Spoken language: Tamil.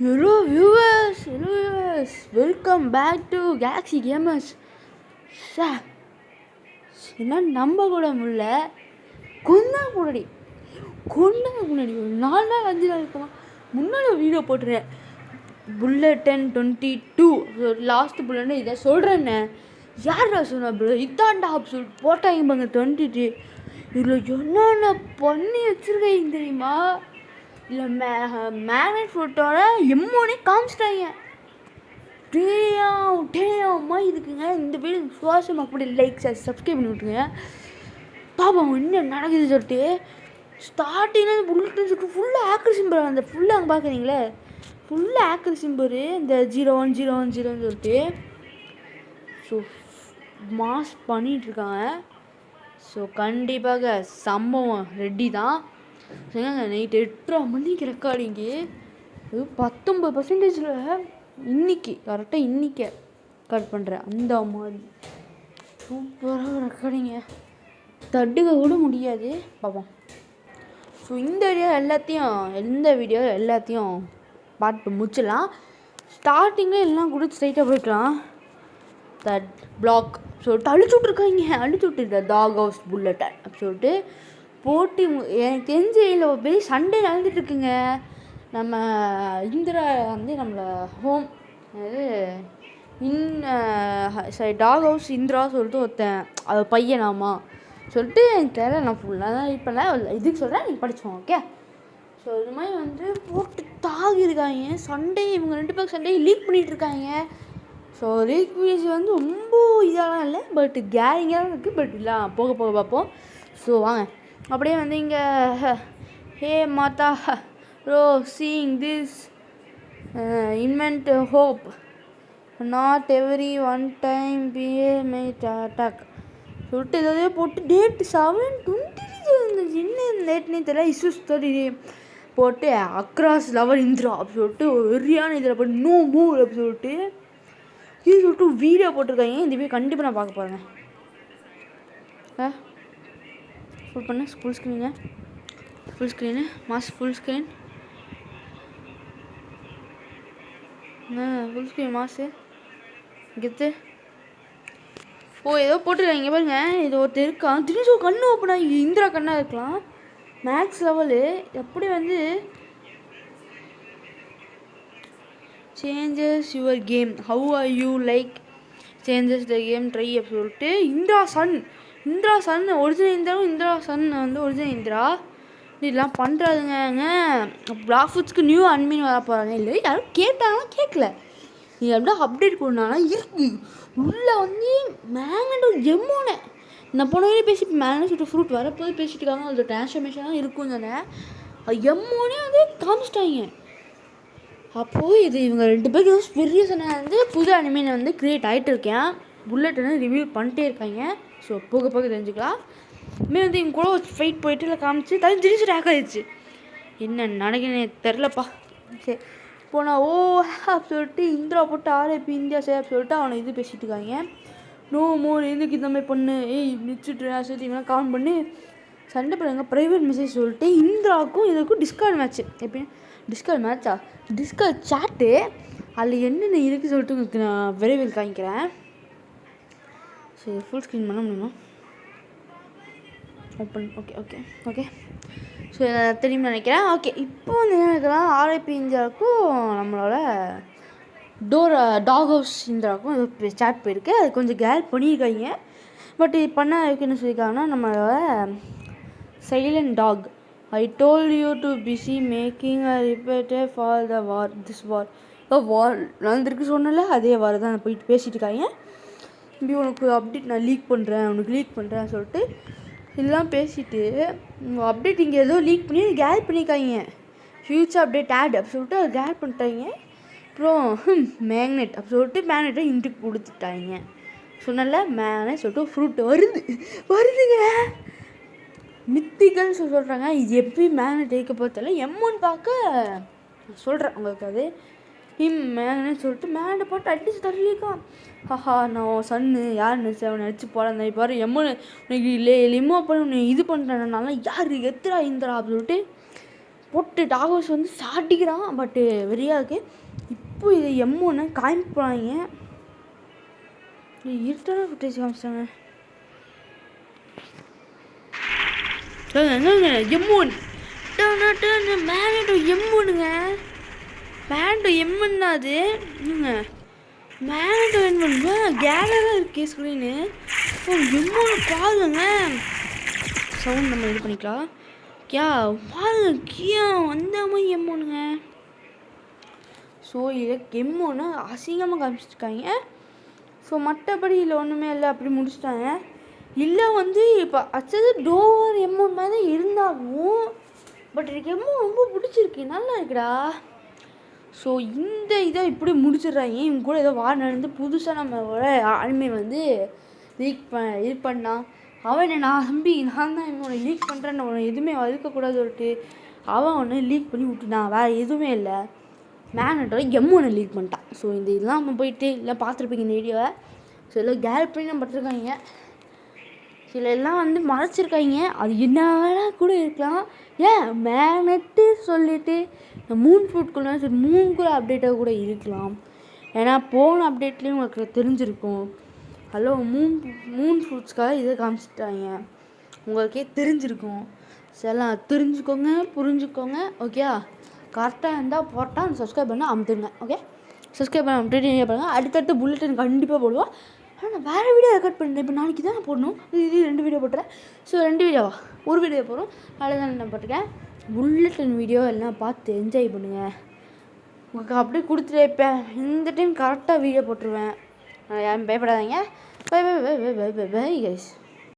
Hello viewers, welcome back to Galaxy Gamers. Sir என்ன நம்ப கூட முடியல. முன்னாடி ஒரு 4 நாள் 5 நாள் இருக்குமா முன்னாடி ஒரு வீடியோ போட்டுருக்கேன். புல்லட்டன் 22 லாஸ்ட் புல்லட்னு இதை சொல்கிறேன்னே. யாரா சொன்னா ப்ரோ இதான்டா அப்சல்யூட் போட்டாங்க பாங்க 22. இதில் என்னென்ன பண்ணி வச்சுருக்கீங்க தெரியுமா? இல்லை மேக்னெட் ஃபோட்டோட எம்மோனே காமிச்சிட்டாங்க. டேயம்மா இருக்குங்க. இந்த வீடியோ சுவாசம் அப்படி லைக் சப்ஸ்கிரைப் பண்ணி விட்டுருங்க. பாப்போம் என்ன நடக்குது சொல்லிட்டு. ஸ்டார்டிங்கில் புல்லட்னு சொல்லிட்டு ஃபுல்லாக ஆக்கர் சிம்பர், அந்த ஃபுல்லாக அங்கே பார்க்குறீங்களே ஃபுல்லாக ஆக்கர் சிம்பர், இந்த 0101 சொல்லிட்டு ஸோ மாஸ் பண்ணிகிட்ருக்காங்க. ஸோ கண்டிப்பாக சம்பவம் ரெடி தான். சரிங்க, நைட்டு 8:30 மணிக்கு ரெக்கார்டிங்கு. அது 19% இன்னைக்கு கரெக்டாக இன்றைக்கி ரெக்கார்ட் பண்ணுறேன். அந்த மாதிரி சூப்பராக ரெக்கார்டிங்க, தடுக்க கூட முடியாது. பார்ப்போம். ஸோ இந்த வீடியோ எல்லாத்தையும் பார்த்து முடிச்சிடலாம். ஸ்டார்டிங்கில் எல்லாம் கூட ஸ்ட்ரைட்டாக போய்க்கலாம். தட் பிளாக் சொல்லிட்டு அழிச்சு விட்ருக்காங்க. டாக் ஹவுஸ் புல்லட்டன் அப்படி சொல்லிட்டு போட்டி. எனக்கு தெரிஞ்ச இதில் பெரிய சண்டே நடந்துட்டுருக்குங்க. நம்ம இந்திரா வந்து நம்மளை ஹோம் டாக் ஹவுஸ் இந்திரா சொல்லிட்டு ஒருத்தன் அது பையனாமா சொல்லிட்டு எனக்கு தெரியல. நான் ஃபுல்லாக தான் இப்போ இதுக்கு சொல்கிறேன், நீங்கள் படித்தோம். ஓகே. ஸோ இது மாதிரி வந்து போட்டு தாகிருக்காங்க. சண்டே இவங்க 2 பேருக்கு சண்டே லீக் பண்ணிகிட்ருக்காங்க. ஸோ லீக் வீடியோஸ் வந்து ரொம்ப இதெல்லாம் இல்லை, பட் கேரிங்காக தான் இருக்குது. பட் இல்லை போக பார்ப்போம். ஸோ வாங்க அப்படியே வந்து இங்கே ஹே மாதா bro seeing this invent hope not every one time BA my attack சொல்லிட்டு ஏதாவது போட்டு டேட் 7/23 என்ன டேட்னே தெரியல. இஷ்யூஸ் 30 போட்டு அக்ராஸ் லெவல் இந்திரா அப்படி சொல்லிட்டு வெறியான இதில் போட்டு நோ மூவ் அப்படி சொல்லிட்டு இது சொல்லிட்டு வீடியோ போட்டிருக்காங்க. இந்த வீடியோ கண்டிப்பாக நான் பார்க்க போகிறேங்க. ஃபுல் பண்ண full screen mass full screen மாசு கெத்து. ஏதோ போட்டுருக்காங்க பாருங்க. இது ஒருத்தர் இருக்கான் திடீர்னு கண்ணு ஓப்பன் ஆகி இந்திரா கண்ணாக இருக்கலாம். மேக்ஸ் லெவலு எப்படி வந்து changes your game how are you like changes the game try அப்படி சொல்லிட்டு Indra son original Indra son வந்து ஒரிஜினல் இந்திரா இதெல்லாம் பண்ணுறாதுங்க. பிளாக்ஃபுட்ஸ்க்கு நியூ அட்மின் வர போகிறாங்க. இல்லை யாரும் கேட்டாங்கன்னா கேட்கல, நீ அப்படியே அப்டேட் பண்ணாலும் இருக்கு உள்ளே வந்து மேங்கண்ட் ஒரு எம்மோனே. நான் போன வரையும் பேசி மேங்கண்ட் சொல்லிட்டு ஃப்ரூட் வரப்போது பேசிட்டு இருக்காங்க. அதோட டிரான்ஸ்ஃபர்மேஷனாக இருக்கும் தானே. எம்மோனே வந்து காமிச்சிட்டாங்க. அப்போது இது இவங்க 2 பேருக்கு பெரிய சொன்ன வந்து புது அனிமீனை வந்து க்ரியேட் ஆகிட்டு இருக்கேன். புல்லட்னு ரிவ்யூ பண்ணிட்டே இருக்காங்க. ஸோ போக தெரிஞ்சுக்கலாம். இனிமேல் வந்து இவங்க கூட ஒரு ஃபைட் போயிட்டு இல்லை காமிச்சு திடீர்னு டேக் ஆகிடுச்சு. என்ன நடக்குன்னு தெரிலப்பா. சரி போனால் அப்படி சொல்லிட்டு இந்திரா போட்டு ஆர்ஐபி இந்தியா சார் அப்படி சொல்லிட்டு அவனை இது பேசிகிட்டு இருக்காங்க. நோ மோர் இதுக்கு இந்த மாதிரி பண்ணு நிச்சுட்டு சொல்லி இவனா கான் பண்ணி சண்டை போடுறாங்க. ப்ரைவேட் மெசேஜ் சொல்லிட்டு இந்திராவுக்கும் இதுக்கும் டிஸ்கார்ட் மேட்ச்சு. எப்படின்னா டிஸ்கார்ட் சாட்டு அதில் என்னென்ன இருக்குது சொல்லிட்டு உங்களுக்கு நான் விரைவில் காமிக்கிறேன். சரி ஃபுல் ஸ்க்ரீன் பண்ண முடியுமா? Open okay. ஸோ தெரியும்னு நினைக்கிறேன். ஓகே இப்போ வந்து என்ன நினைக்கலாம், ஆர்ஐபி இந்தியாவுக்கும் நம்மளோட டாக் ஹவுஸ் இந்தியாவுக்கும் ஏதோ சாட் போயிருக்கு. அது கொஞ்சம் கேர் பண்ணியிருக்காங்க. பட் இது பண்ண என்ன சொல்லியிருக்காங்கன்னா, நம்மளோட silent talk I told you to busy making a repeater for the war நடந்திருக்கு சொன்னல, அதே வார் தான் போயிட்டு பேசிகிட்டு இருக்காங்க. இப்படி உனக்கு அப்டேட் நான் லீக் பண்ணுறேன் சொல்லிட்டு இதெல்லாம் பேசிவிட்டு அப்டேட் இங்கே ஏதோ லீக் பண்ணி கேர் பண்ணியிருக்காங்க. ஃப்யூச்சர் அப்டேட் ஆட் அப்படி சொல்லிட்டு அதை கேர் பண்ணிட்டாங்க. அப்புறம் மேக்னெட் அப்படி சொல்லிட்டு மேக்னெட்டை இன்ட்ருக்கு கொடுத்துட்டாங்க. சொன்னல மேக்னெட் சொல்லிட்டு ஃப்ரூட் வருதுங்க. மித்திகள்னு சொல்கிறாங்க. இது எப்படி மேக்னெட் இருக்க பார்த்தல எம்மோன்னு பார்க்க சொல்கிறேன் உங்களுக்கு. அது மேக்னெட் சொல்லிட்டு மேக்னெட்டை போட்டு அடிச்சு தள்ளியிருக்கான். நான் சன்னு யார் நினச்சி அவனை அடிச்சு போட பாரு எம்மோன்னு உனக்கு லிமோ பண்ணி உன்னை இது பண்ணுறேன்னால யார் எத்துறா இந்திரா அப்படி சொல்லிட்டு போட்டு டாகோஸ் வந்து சாட்டிக்கிறான். பட்டு வெறியாக இருக்குது. இப்போ இது M1 காமிப்பாங்க. இருட்டான ஃபுட்டேஜ் காமிச்சிட்டாங்க. என்னங்க M1 மேனடோ M1ங்க. மேனடோ M1 தான் அது. என்னங்க மேனடோ M1 கேலராக இருக்கே ஸ்க்ரீனு. M1 பாருங்க. சவுண்ட் நம்ம இது பண்ணிக்கலாம். பாருங்க கியா அந்த மாதிரி M1ங்க. ஸோ இதில் M1 அசிங்கமாக காமிச்சிருக்காங்க. ஸோ மற்றபடி இல்லை ஒன்றுமே இல்லை, அப்படி முடிச்சிட்டாங்க. இல்லை வந்து இப்போ அச்சது டோவர் M1 மாதிரி தான் இருந்தாலும் பட் எனக்கு M1 ரொம்ப பிடிச்சிருக்கு, நல்லா இருக்குடா. ஸோ இந்த இதை இப்படி முடிச்சிடுறாங்க. இவங்க கூட ஏதோ வார் நடந்து புதுசாக நம்மளோட ஆளுமை வந்து இது பண்ணான். அவன் நான் தம்பி நான் தான் இவனை லீக் பண்ணுறேன்னு அவனை எதுவுமே வளர்க்கக்கூடாது சொல்லிட்டு அவன் ஒன்று லீக் பண்ணி விட்டுனான். வேறு எதுவுமே இல்லை, மேனடோ M1 லீக் பண்ணிட்டான். ஸோ இந்த இதெல்லாம் நம்ம போயிட்டு இல்லை பார்த்துருப்பீங்க இந்த வீடியோவை. ஸோ எல்லாம் கேர் பண்ணி நம்ம பட்டிருக்காங்க. சில எல்லாம் வந்து மறைச்சிருக்காங்க. அது என்ன வேணால் கூட இருக்கலாம். ஏன் மேனட்டு சொல்லிவிட்டு மூன் ஃப்ரூட்குள்ளே சரி மூணுக்குள்ளே அப்டேட்டாக கூட இருக்கலாம். ஏன்னா போன அப்டேட்லேயும் உங்களுக்கு தெரிஞ்சிருக்கும். ஹலோ மூன் ஃப்ரூட்ஸ்க்காக இதை காமிச்சிட்டாங்க, உங்களுக்கே தெரிஞ்சிருக்கும். எல்லாம் தெரிஞ்சுக்கோங்க, புரிஞ்சுக்கோங்க. ஓகே, கரெக்டாக இருந்தால் போட்டால் அந்த சப்ஸ்கிரைப் பண்ண அமுத்துங்க. ஓகே, சப்ஸ்கிரைப் பண்ண அமுட்டு பாருங்கள். அடுத்தடுத்து புல்லட்டின் கண்டிப்பாக போடுவோம். ஆனால் நான் வேறு வீடியோ ரெக்கார்ட் பண்ணுறேன். இப்போ நாளைக்கு தான் நான் போடணும். இது 2 வீடியோ போட்டுறேன். ஸோ 2 வீடியோவா, ஒரு வீடியோ போகிறோம். அதில் தான் நான் போட்டிருக்கேன். புல்லட்டின் வீடியோ எல்லாம் பார்த்து என்ஜாய் பண்ணுங்கள். உங்களுக்கு அப்படியே கொடுத்துட்டு வைப்பேன். இந்த டைம் கரெக்டாக வீடியோ போட்டுருவேன். யாரும் பயப்படாதீங்க. Bye bye bye bye bye bye bye guys.